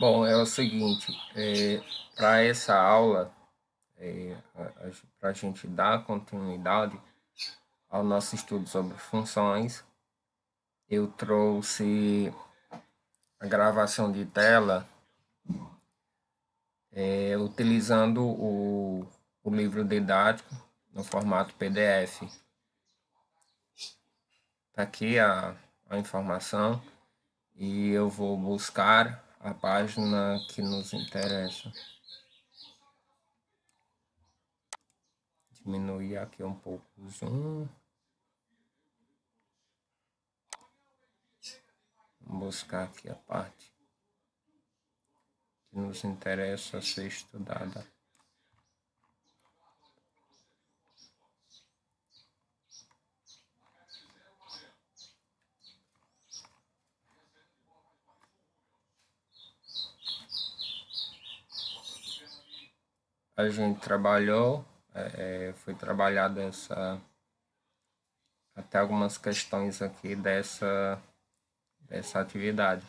Bom, é o seguinte, para essa aula, para a gente dar continuidade ao nosso estudo sobre funções, eu trouxe a gravação de tela utilizando o livro didático no formato PDF. Está aqui a informação e eu vou buscar a página que nos interessa. Diminuir aqui um pouco o zoom. Vamos buscar aqui a parte que nos interessa ser estudada. A gente trabalhou, foi trabalhada até algumas questões aqui dessa atividade,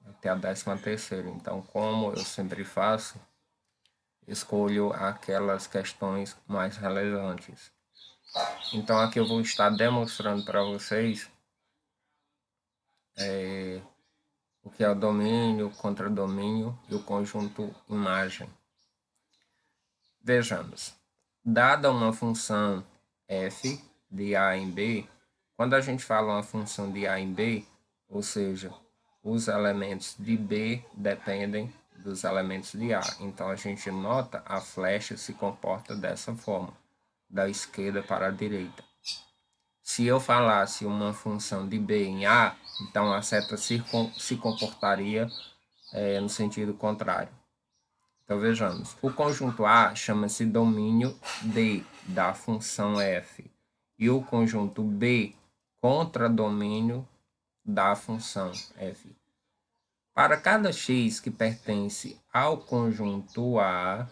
até a 13ª. Então, como eu sempre faço, escolho aquelas questões mais relevantes. Então, aqui eu vou estar demonstrando para vocês o que é o domínio, o contradomínio e o conjunto imagem. Vejamos, dada uma função f de a em b, quando a gente fala uma função de a em b, ou seja, os elementos de b dependem dos elementos de a. Então, a gente nota a flecha se comporta dessa forma, da esquerda para a direita. Se eu falasse uma função de b em a, então a seta se comportaria no sentido contrário. Então, vejamos. O conjunto A chama-se domínio D da função f. E o conjunto B, contradomínio da função f. Para cada x que pertence ao conjunto A,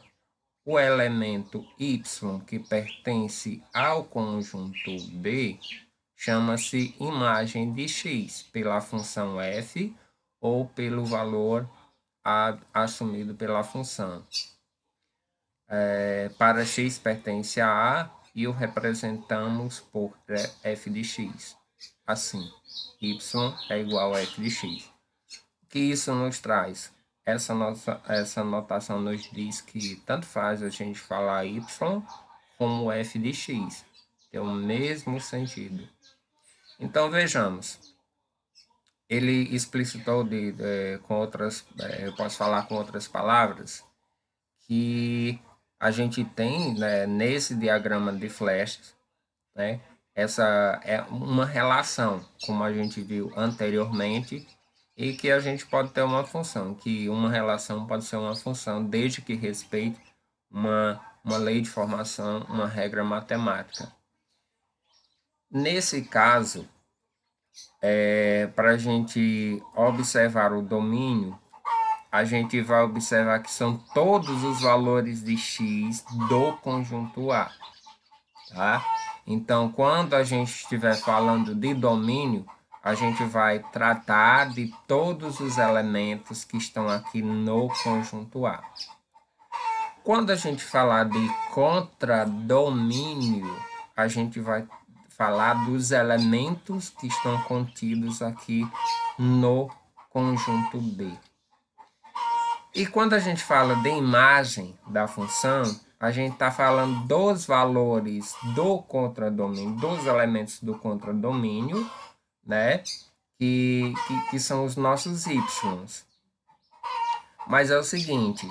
o elemento y que pertence ao conjunto B chama-se imagem de x pela função f ou pelo valor assumido pela função. Para x pertence a A e o representamos por f de x. Assim, y é igual a f de x. O que isso nos traz? Essa notação nos diz que tanto faz a gente falar y como f de x. Tem o mesmo sentido. Então, vejamos. Ele explicitou com outras, eu posso falar com outras palavras, que a gente tem, né, nesse diagrama de flechas, né, essa é uma relação, como a gente viu anteriormente, e que a gente pode ter uma função, que uma relação pode ser uma função desde que respeite uma lei de formação, uma regra matemática. Nesse caso, para a gente observar o domínio, a gente vai observar que são todos os valores de x do conjunto A, tá? Então, quando a gente estiver falando de domínio, a gente vai tratar de todos os elementos que estão aqui no conjunto A. Quando a gente falar de contradomínio, a gente vai falar dos elementos que estão contidos aqui no conjunto B. E quando a gente fala de imagem da função, a gente está falando dos valores do contradomínio, dos elementos do contradomínio, né? Que são os nossos y. Mas é o seguinte,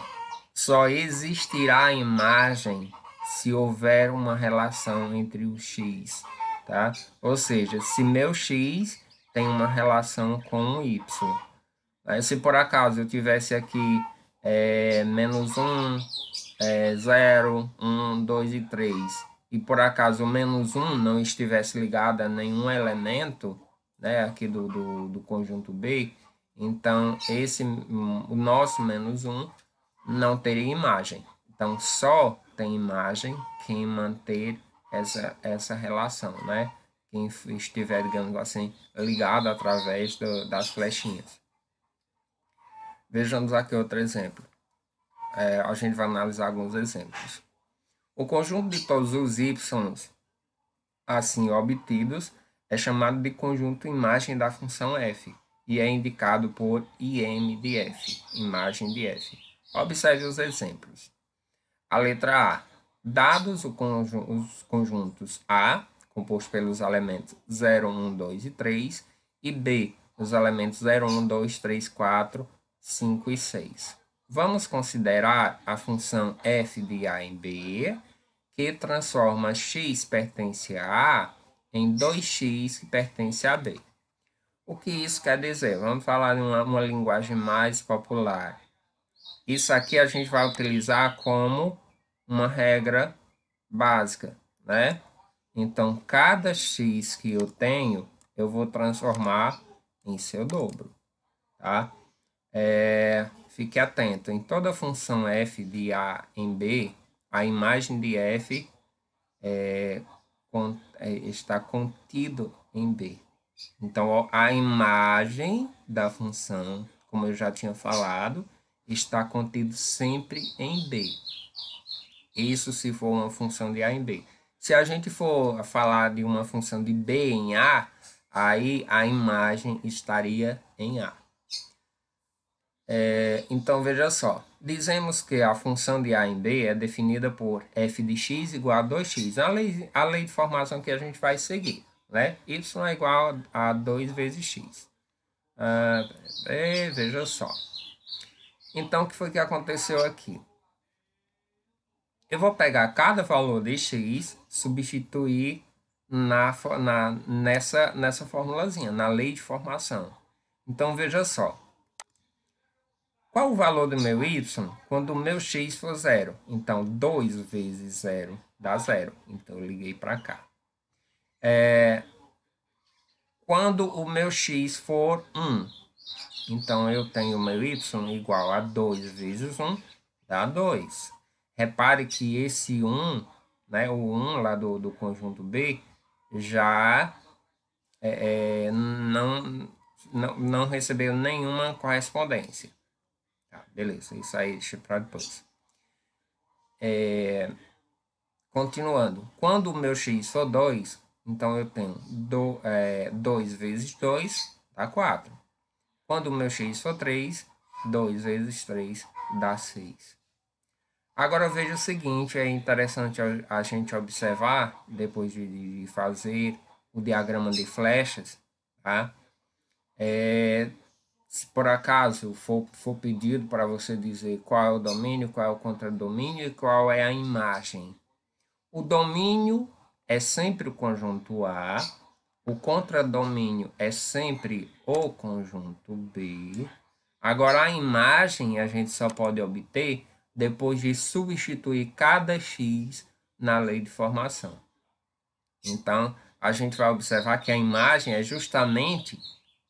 só existirá imagem se houver uma relação entre o x, tá? Ou seja, se meu x tem uma relação com o y. Se por acaso eu tivesse aqui menos 1, 0, 1, 2 e 3, e por acaso o menos 1 não estivesse ligado a nenhum elemento, né, aqui do conjunto B, então o nosso menos 1 não teria imagem. Então, só tem imagem quem manter essa relação, né? Quem estiver, digamos assim, ligado através das flechinhas. Vejamos aqui outro exemplo. A gente vai analisar alguns exemplos. O conjunto de todos os y assim obtidos é chamado de conjunto imagem da função f e é indicado por im de f, imagem de f. Observe os exemplos. A letra A. Dados os conjuntos A, composto pelos elementos 0, 1, 2 e 3, e B, os elementos 0, 1, 2, 3, 4, 5 e 6. Vamos considerar a função f de A em B, que transforma x pertence a A em 2x que pertence a B. O que isso quer dizer? Vamos falar em uma linguagem mais popular. Isso aqui a gente vai utilizar como uma regra básica, né? Então, cada x que eu tenho, eu vou transformar em seu dobro, tá? Fique atento, em toda função f de A em B, a imagem de f está contido em B. Então, a imagem da função, como eu já tinha falado, está contido sempre em B. Isso se for uma função de A em B. Se a gente for falar de uma função de B em A, aí a imagem estaria em A. Então, veja só. Dizemos que a função de A em B é definida por f de x igual a 2x. A lei de formação que a gente vai seguir, né? Y é igual a 2 vezes x. Veja só. Então, o que foi que aconteceu aqui? Eu vou pegar cada valor de x, substituir nessa formulazinha, na lei de formação. Então, veja só. Qual o valor do meu y quando o meu x for zero? Então, 2 vezes 0 dá 0. Então, eu liguei para cá. Quando o meu x for 1, então eu tenho o meu y igual a 2 vezes 1, dá 2. Repare que esse 1, né, o 1 lá do conjunto B, já não recebeu nenhuma correspondência. Tá, beleza, isso aí deixa para depois. Continuando, quando o meu x for 2, então eu tenho 2 vezes 2 dá 4. Quando o meu x for 3, 2 vezes 3 dá 6. Agora veja o seguinte, é interessante a gente observar, depois de fazer o diagrama de flechas, tá? Se por acaso for pedido para você dizer qual é o domínio, qual é o contradomínio e qual é a imagem. O domínio é sempre o conjunto A, o contradomínio é sempre o conjunto B. Agora, a imagem a gente só pode obter depois de substituir cada x na lei de formação. Então, a gente vai observar que a imagem é justamente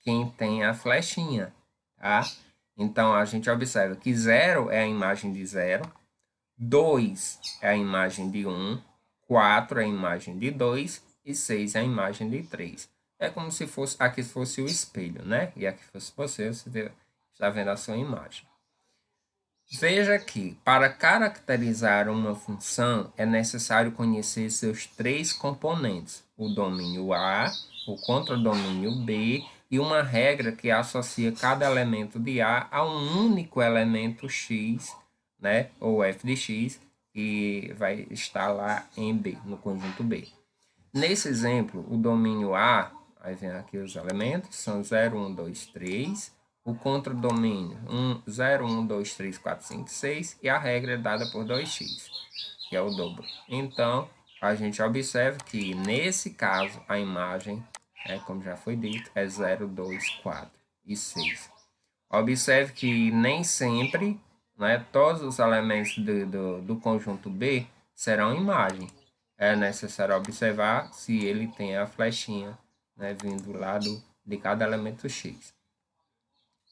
quem tem a flechinha, tá? Então, a gente observa que 0 é a imagem de 0, 2 é a imagem de 1, 4 é a imagem de 2 e 6 é a imagem de 3. É como se aqui fosse o espelho, né? E aqui fosse você está vendo a sua imagem. Veja que, para caracterizar uma função, é necessário conhecer seus três componentes, o domínio A, o contradomínio B e uma regra que associa cada elemento de A a um único elemento x, né, ou f de x, que vai estar lá em B, no conjunto B. Nesse exemplo, o domínio A, aí vem aqui os elementos, são 0, 1, 2, 3, o contradomínio 0, 1, 2, 3, 4, 5, 6 e a regra é dada por 2x, que é o dobro. Então, a gente observa que nesse caso a imagem, como já foi dito, é 0, 2, 4 e 6. Observe que nem sempre, né, todos os elementos do conjunto B serão imagem. É necessário observar se ele tem a flechinha, né, vindo lá de cada elemento x.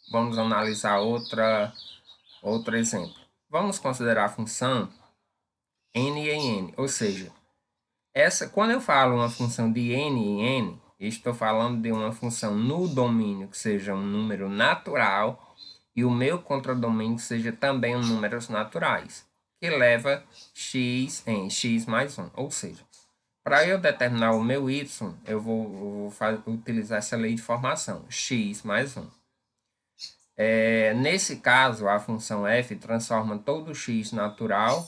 Vamos analisar outro exemplo. Vamos considerar a função n em n, ou seja, quando eu falo uma função de n em n, estou falando de uma função no domínio que seja um número natural e o meu contradomínio seja também um números naturais, que leva x em x mais 1. Ou seja, para eu determinar o meu y, eu vou utilizar essa lei de formação, x mais 1. Nesse caso, a função f transforma todo x natural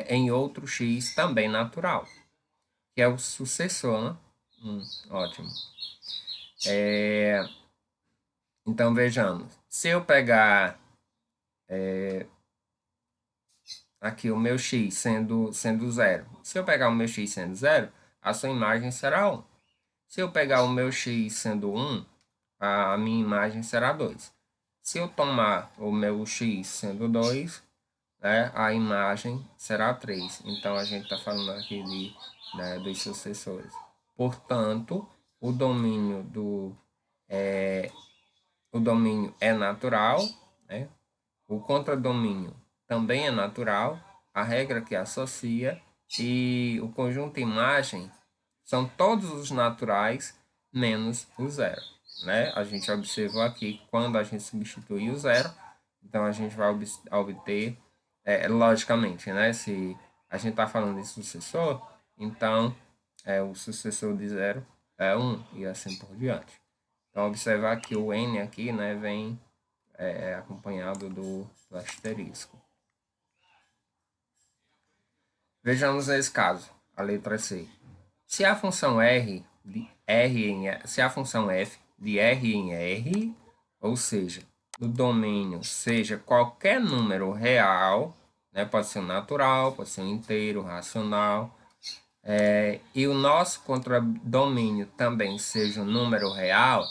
em outro x também natural, que é o sucessor, né? Ótimo. Então, vejamos. Se eu pegar aqui o meu x sendo 0. Se eu pegar o meu x sendo 0, a sua imagem será 1. Se eu pegar o meu x sendo 1, a minha imagem será 2. Se eu tomar o meu x sendo 2, né, a imagem será 3. Então, a gente está falando aqui dos sucessores. Portanto, o domínio é natural, né? O contradomínio também é natural, a regra que associa e o conjunto imagem são todos os naturais menos o zero, né? A gente observou aqui que quando a gente substitui o zero, então a gente vai obter, logicamente, né? Se a gente está falando de sucessor, então o sucessor de zero é 1 e assim por diante. Então observar que o n aqui, né, vem acompanhado do asterisco. Vejamos esse caso, a letra C. Se a função se a função f de R em R, ou seja, o domínio seja qualquer número real, né, pode ser um natural, pode ser um inteiro, racional, e o nosso contradomínio também seja um número real,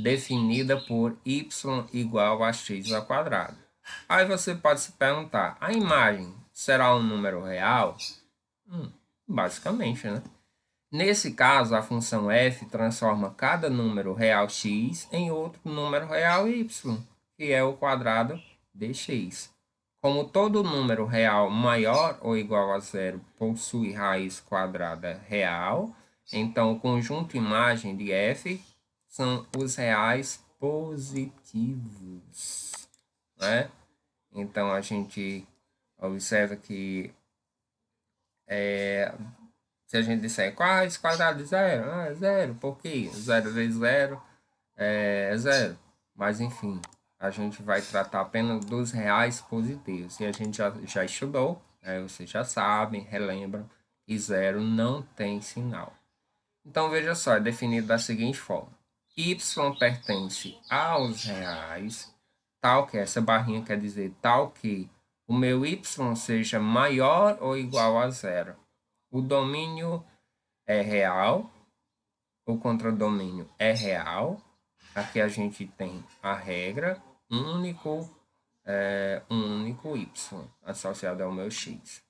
definida por y igual a x ao quadrado. Aí você pode se perguntar, a imagem será um número real? Basicamente, né? Nesse caso, a função f transforma cada número real x em outro número real y, que é o quadrado de x. Como todo número real maior ou igual a zero possui raiz quadrada real, então o conjunto imagem de f são os reais positivos, né? Então a gente observa que se a gente disser quais quadrado de zero, é zero, por quê? Zero vezes zero é zero. Mas enfim, a gente vai tratar apenas dos reais positivos. E a gente já estudou, vocês já sabem, relembram, que zero não tem sinal. Então veja só, é definido da seguinte forma: y pertence aos reais, tal que essa barrinha quer dizer tal que o meu y seja maior ou igual a zero. O domínio é real, o contradomínio é real. Aqui a gente tem a regra, um único y associado ao meu x.